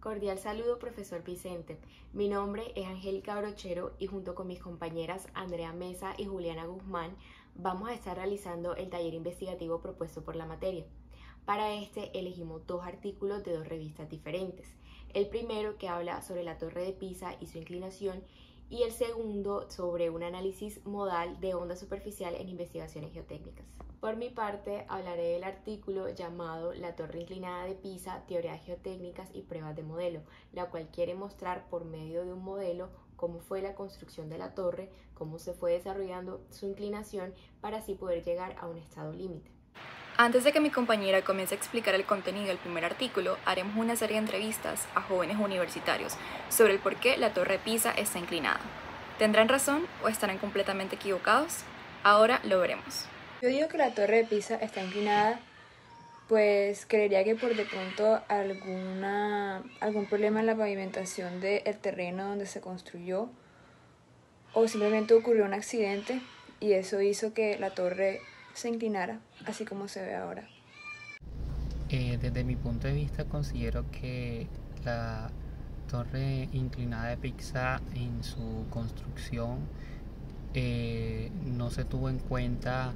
Cordial saludo, profesor Vicente. Mi nombre es Angélica Brochero y junto con mis compañeras Andrea Mesa y Juliana Guzmán vamos a estar realizando el taller investigativo propuesto por la materia. Para este elegimos dos artículos de dos revistas diferentes. El primero que habla sobre la Torre de Pisa y su inclinación y el segundo sobre un análisis modal de onda superficial en investigaciones geotécnicas. Por mi parte, hablaré del artículo llamado La Torre Inclinada de Pisa, Teorías Geotécnicas y Pruebas de Modelo, la cual quiere mostrar por medio de un modelo cómo fue la construcción de la torre, cómo se fue desarrollando su inclinación para así poder llegar a un estado límite. Antes de que mi compañera comience a explicar el contenido del primer artículo, haremos una serie de entrevistas a jóvenes universitarios sobre el por qué la Torre de Pisa está inclinada. ¿Tendrán razón o estarán completamente equivocados? Ahora lo veremos. Yo digo que la Torre de Pisa está inclinada, pues creería que por de pronto algún problema en la pavimentación del terreno donde se construyó, o simplemente ocurrió un accidente y eso hizo que la torre se inclinara, así como se ve ahora. Desde mi punto de vista considero que la torre inclinada de Pisa en su construcción no se tuvo en cuenta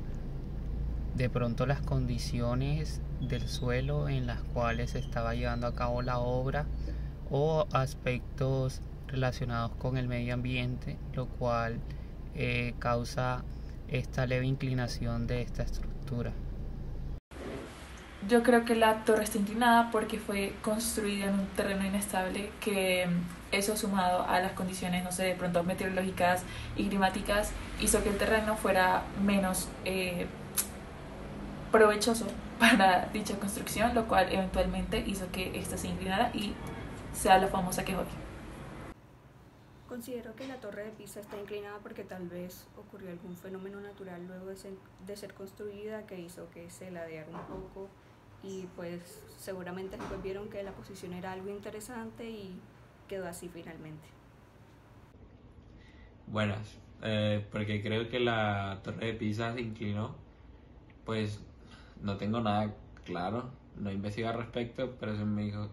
de pronto las condiciones del suelo en las cuales se estaba llevando a cabo la obra o aspectos relacionados con el medio ambiente, lo cual causa esta leve inclinación de esta estructura. Yo creo que la torre está inclinada porque fue construida en un terreno inestable, que eso sumado a las condiciones, no sé, de pronto meteorológicas y climáticas, hizo que el terreno fuera menos provechoso para dicha construcción, lo cual eventualmente hizo que esta se inclinara y sea la famosa que es hoy. Considero que la Torre de Pisa está inclinada porque tal vez ocurrió algún fenómeno natural luego de ser construida que hizo que se ladeara un poco y pues seguramente después vieron que la posición era algo interesante y quedó así finalmente. Buenas, porque creo que la Torre de Pisa se inclinó, pues no tengo nada claro, no he investigado al respecto, pero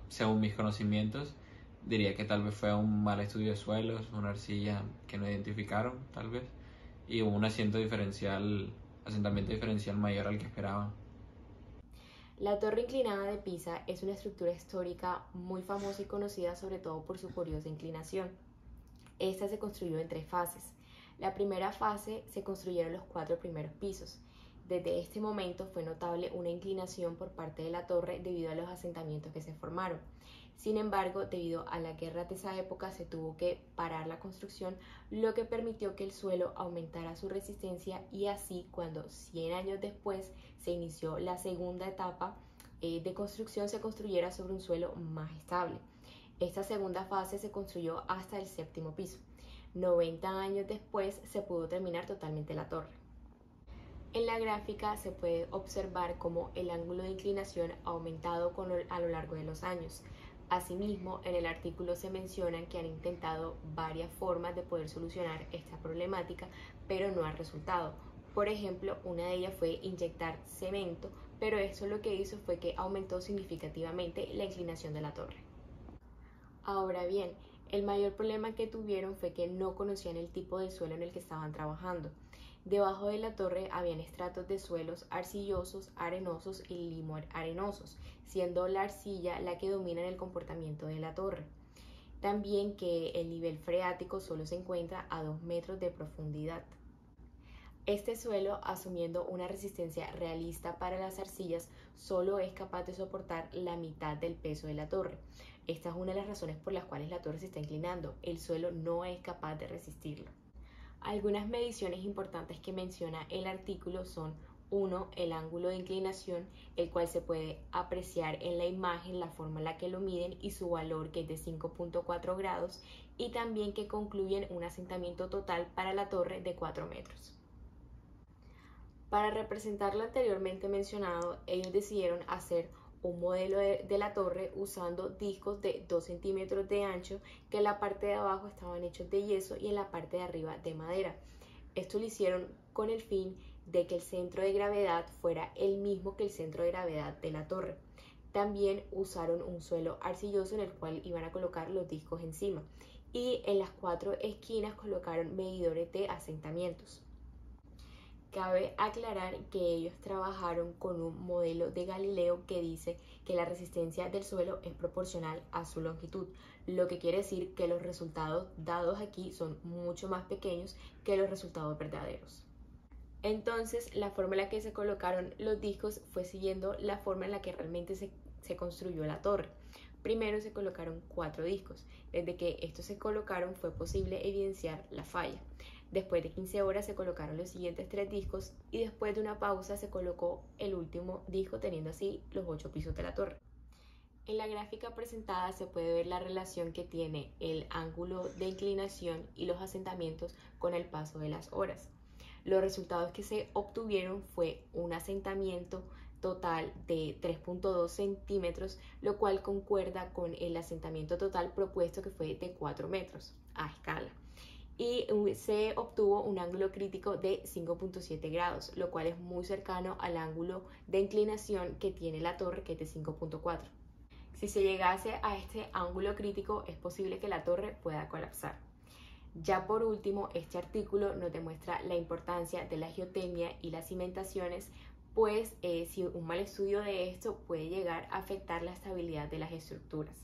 según mis conocimientos diría que tal vez fue un mal estudio de suelos, una arcilla que no identificaron tal vez, y un asentamiento diferencial mayor al que esperaban. La Torre Inclinada de Pisa es una estructura histórica muy famosa y conocida sobre todo por su curiosa inclinación. Esta se construyó en tres fases. La primera fase se construyeron los 4 primeros pisos. Desde este momento fue notable una inclinación por parte de la torre debido a los asentamientos que se formaron. Sin embargo, debido a la guerra de esa época se tuvo que parar la construcción, lo que permitió que el suelo aumentara su resistencia y así cuando 100 años después se inició la segunda etapa de construcción se construyera sobre un suelo más estable. Esta segunda fase se construyó hasta el 7º piso. 90 años después se pudo terminar totalmente la torre. En la gráfica se puede observar cómo el ángulo de inclinación ha aumentado a lo largo de los años. Asimismo, en el artículo se mencionan que han intentado varias formas de poder solucionar esta problemática, pero no ha resultado. Por ejemplo, una de ellas fue inyectar cemento, pero esto lo que hizo fue que aumentó significativamente la inclinación de la torre. Ahora bien, el mayor problema que tuvieron fue que no conocían el tipo de suelo en el que estaban trabajando. Debajo de la torre habían estratos de suelos arcillosos, arenosos y limo-arenosos, siendo la arcilla la que domina en el comportamiento de la torre. También que el nivel freático solo se encuentra a 2 metros de profundidad. Este suelo, asumiendo una resistencia realista para las arcillas, solo es capaz de soportar la mitad del peso de la torre. Esta es una de las razones por las cuales la torre se está inclinando. El suelo no es capaz de resistirlo. Algunas mediciones importantes que menciona el artículo son 1. El ángulo de inclinación, el cual se puede apreciar en la imagen, la forma en la que lo miden y su valor que es de 5.4 grados y también que concluyen un asentamiento total para la torre de 4 metros. Para representar lo anteriormente mencionado, ellos decidieron hacer un modelo de la torre usando discos de 2 centímetros de ancho que en la parte de abajo estaban hechos de yeso y en la parte de arriba de madera. Esto lo hicieron con el fin de que el centro de gravedad fuera el mismo que el centro de gravedad de la torre. También usaron un suelo arcilloso en el cual iban a colocar los discos encima, y en las 4 esquinas colocaron medidores de asentamientos. Cabe aclarar que ellos trabajaron con un modelo de Galileo que dice que la resistencia del suelo es proporcional a su longitud, lo que quiere decir que los resultados dados aquí son mucho más pequeños que los resultados verdaderos. Entonces, la forma en la que se colocaron los discos fue siguiendo la forma en la que realmente se construyó la torre. Primero se colocaron 4 discos. Desde que estos se colocaron fue posible evidenciar la falla. Después de 15 horas se colocaron los siguientes 3 discos y después de una pausa se colocó el último disco, teniendo así los 8 pisos de la torre. En la gráfica presentada se puede ver la relación que tiene el ángulo de inclinación y los asentamientos con el paso de las horas. Los resultados que se obtuvieron fue un asentamiento total de 3.2 centímetros, lo cual concuerda con el asentamiento total propuesto, que fue de 4 metros a escala. Y se obtuvo un ángulo crítico de 5.7 grados, lo cual es muy cercano al ángulo de inclinación que tiene la torre, que es de 5.4. Si se llegase a este ángulo crítico, es posible que la torre pueda colapsar. Ya por último, este artículo nos demuestra la importancia de la geotermia y las cimentaciones, pues si un mal estudio de esto puede llegar a afectar la estabilidad de las estructuras.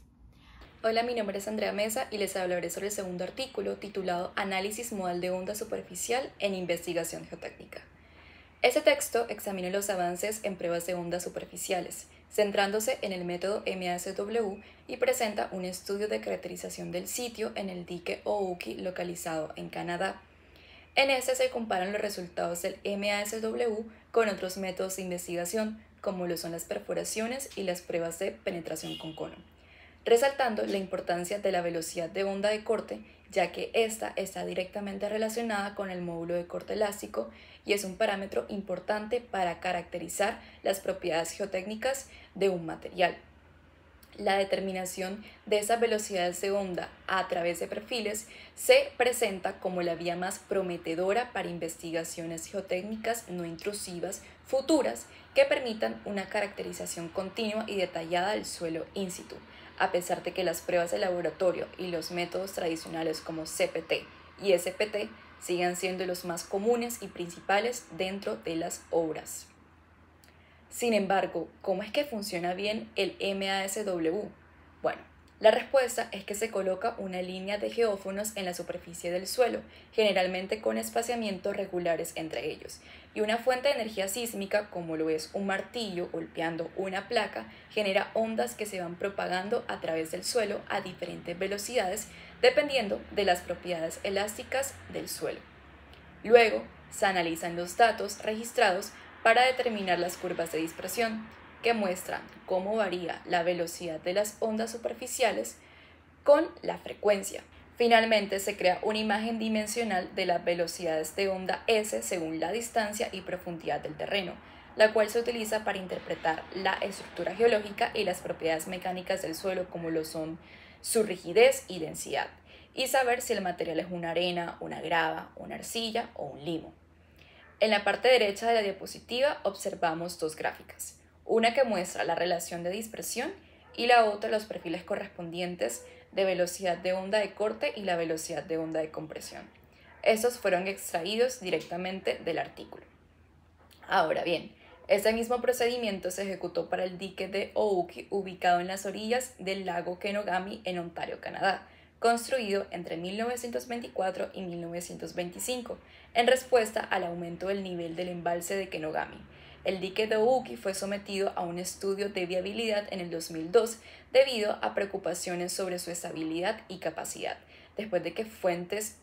Hola, mi nombre es Andrea Mesa y les hablaré sobre el segundo artículo titulado Análisis modal de onda superficial en investigación geotécnica. Este texto examina los avances en pruebas de ondas superficiales, centrándose en el método MASW, y presenta un estudio de caracterización del sitio en el dique Ouki localizado en Canadá. En este se comparan los resultados del MASW con otros métodos de investigación, como lo son las perforaciones y las pruebas de penetración con cono, resaltando la importancia de la velocidad de onda de corte, ya que esta está directamente relacionada con el módulo de corte elástico y es un parámetro importante para caracterizar las propiedades geotécnicas de un material. La determinación de esas velocidades de onda a través de perfiles se presenta como la vía más prometedora para investigaciones geotécnicas no intrusivas futuras que permitan una caracterización continua y detallada del suelo in situ, a pesar de que las pruebas de laboratorio y los métodos tradicionales como CPT y SPT sigan siendo los más comunes y principales dentro de las obras. Sin embargo, ¿cómo es que funciona bien el MASW? Bueno, la respuesta es que se coloca una línea de geófonos en la superficie del suelo, generalmente con espaciamientos regulares entre ellos, y una fuente de energía sísmica, como lo es un martillo golpeando una placa, genera ondas que se van propagando a través del suelo a diferentes velocidades, dependiendo de las propiedades elásticas del suelo. Luego, se analizan los datos registrados para determinar las curvas de dispersión, que muestran cómo varía la velocidad de las ondas superficiales con la frecuencia. Finalmente, se crea una imagen dimensional de las velocidades de onda S según la distancia y profundidad del terreno, la cual se utiliza para interpretar la estructura geológica y las propiedades mecánicas del suelo, como lo son su rigidez y densidad, y saber si el material es una arena, una grava, una arcilla o un limo. En la parte derecha de la diapositiva observamos 2 gráficas, una que muestra la relación de dispersión y la otra los perfiles correspondientes de velocidad de onda de corte y la velocidad de onda de compresión. Estos fueron extraídos directamente del artículo. Ahora bien, este mismo procedimiento se ejecutó para el dique de Ouki, ubicado en las orillas del lago Kenogami en Ontario, Canadá, construido entre 1924 y 1925, en respuesta al aumento del nivel del embalse de Kenogami. El dique de Ouki fue sometido a un estudio de viabilidad en el 2002 debido a preocupaciones sobre su estabilidad y capacidad, después de que fuertes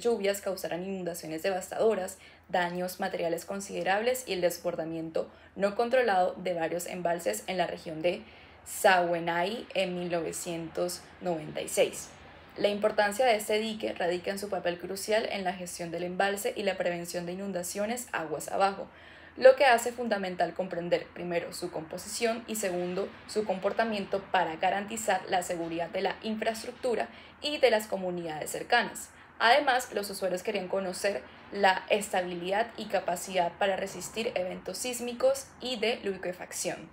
lluvias causaran inundaciones devastadoras, daños materiales considerables y el desbordamiento no controlado de varios embalses en la región de Saguenay en 1996. La importancia de este dique radica en su papel crucial en la gestión del embalse y la prevención de inundaciones aguas abajo, lo que hace fundamental comprender primero su composición y segundo su comportamiento para garantizar la seguridad de la infraestructura y de las comunidades cercanas. Además, los usuarios querían conocer la estabilidad y capacidad para resistir eventos sísmicos y de liquefacción.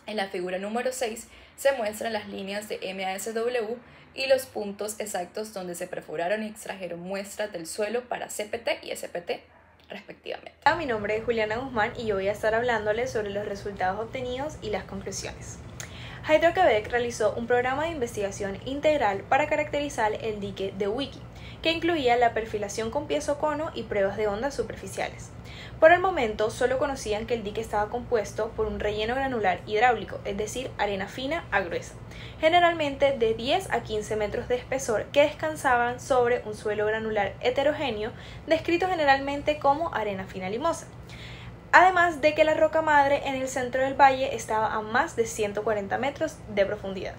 En la figura número 6 se muestran las líneas de MASW y los puntos exactos donde se perforaron y extrajeron muestras del suelo para CPT y SPT, respectivamente. Mi nombre es Juliana Guzmán y yo voy a estar hablándoles sobre los resultados obtenidos y las conclusiones. Hydro-Quebec realizó un programa de investigación integral para caracterizar el dique de Wiki, que incluía la perfilación con piezo cono y pruebas de ondas superficiales. Por el momento, solo conocían que el dique estaba compuesto por un relleno granular hidráulico, es decir, arena fina a gruesa, generalmente de 10 a 15 metros de espesor, que descansaban sobre un suelo granular heterogéneo, descrito generalmente como arena fina limosa. Además de que la roca madre en el centro del valle estaba a más de 140 metros de profundidad.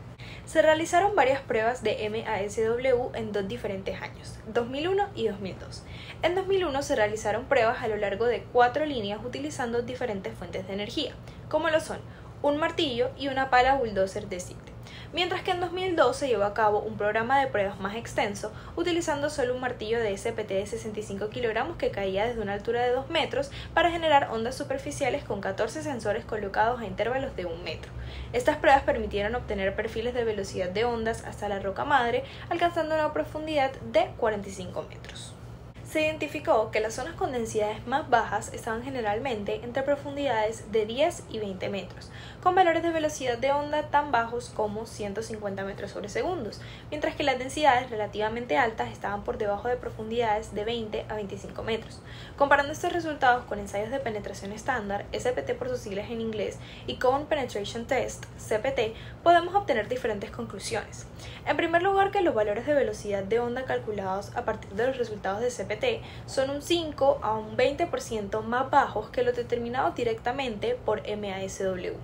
Se realizaron varias pruebas de MASW en 2 diferentes años, 2001 y 2002. En 2001 se realizaron pruebas a lo largo de 4 líneas utilizando diferentes fuentes de energía, como lo son un martillo y una pala bulldozer de Sitte. Mientras que en 2002 se llevó a cabo un programa de pruebas más extenso, utilizando solo un martillo de SPT de 65 kilogramos que caía desde una altura de 2 metros para generar ondas superficiales con 14 sensores colocados a intervalos de 1 metro. Estas pruebas permitieron obtener perfiles de velocidad de ondas hasta la roca madre, alcanzando una profundidad de 45 metros. Se identificó que las zonas con densidades más bajas estaban generalmente entre profundidades de 10 y 20 metros, con valores de velocidad de onda tan bajos como 150 metros sobre segundos, mientras que las densidades relativamente altas estaban por debajo de profundidades de 20 a 25 metros. Comparando estos resultados con ensayos de penetración estándar, SPT por sus siglas en inglés, y Cone Penetration Test, CPT, podemos obtener diferentes conclusiones. En primer lugar, que los valores de velocidad de onda calculados a partir de los resultados de CPT son un 5 a un 20% más bajos que los determinados directamente por MASW.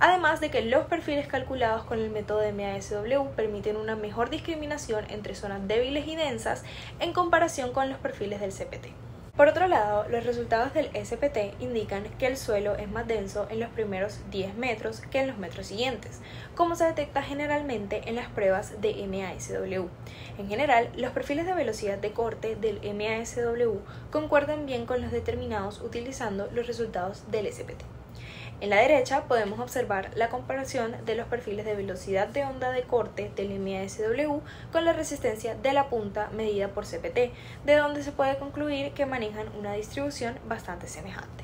Además de que los perfiles calculados con el método de MASW permiten una mejor discriminación entre zonas débiles y densas en comparación con los perfiles del CPT. Por otro lado, los resultados del SPT indican que el suelo es más denso en los primeros 10 metros que en los metros siguientes, como se detecta generalmente en las pruebas de MASW. En general, los perfiles de velocidad de corte del MASW concuerdan bien con los determinados utilizando los resultados del SPT. En la derecha podemos observar la comparación de los perfiles de velocidad de onda de corte del MASW con la resistencia de la punta medida por CPT, de donde se puede concluir que manejan una distribución bastante semejante.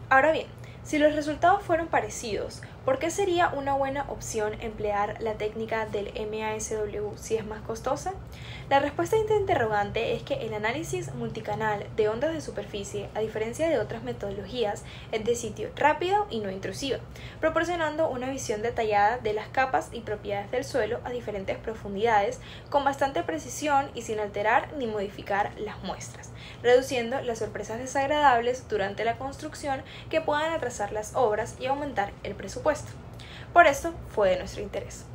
Ahora bien, si los resultados fueron parecidos, ¿por qué sería una buena opción emplear la técnica del MASW si es más costosa? La respuesta a esta interrogante es que el análisis multicanal de ondas de superficie, a diferencia de otras metodologías, es de sitio rápido y no intrusiva, proporcionando una visión detallada de las capas y propiedades del suelo a diferentes profundidades, con bastante precisión y sin alterar ni modificar las muestras, reduciendo las sorpresas desagradables durante la construcción que puedan atrasar las obras y aumentar el presupuesto. Por esto fue de nuestro interés.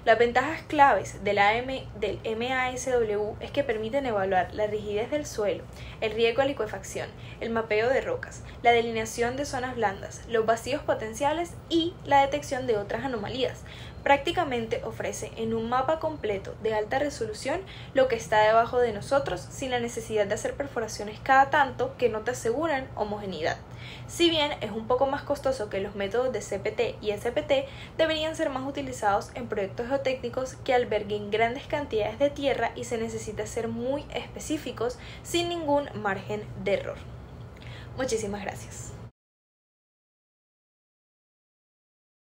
Las ventajas claves del MASW es que permiten evaluar la rigidez del suelo, el riesgo a licuefacción, el mapeo de rocas, la delineación de zonas blandas, los vacíos potenciales y la detección de otras anomalías. Prácticamente ofrece en un mapa completo de alta resolución lo que está debajo de nosotros sin la necesidad de hacer perforaciones cada tanto que no te aseguran homogeneidad. Si bien es un poco más costoso que los métodos de CPT y SPT, deberían ser más utilizados en proyectos geotécnicos que alberguen grandes cantidades de tierra y se necesita ser muy específicos sin ningún margen de error. Muchísimas gracias.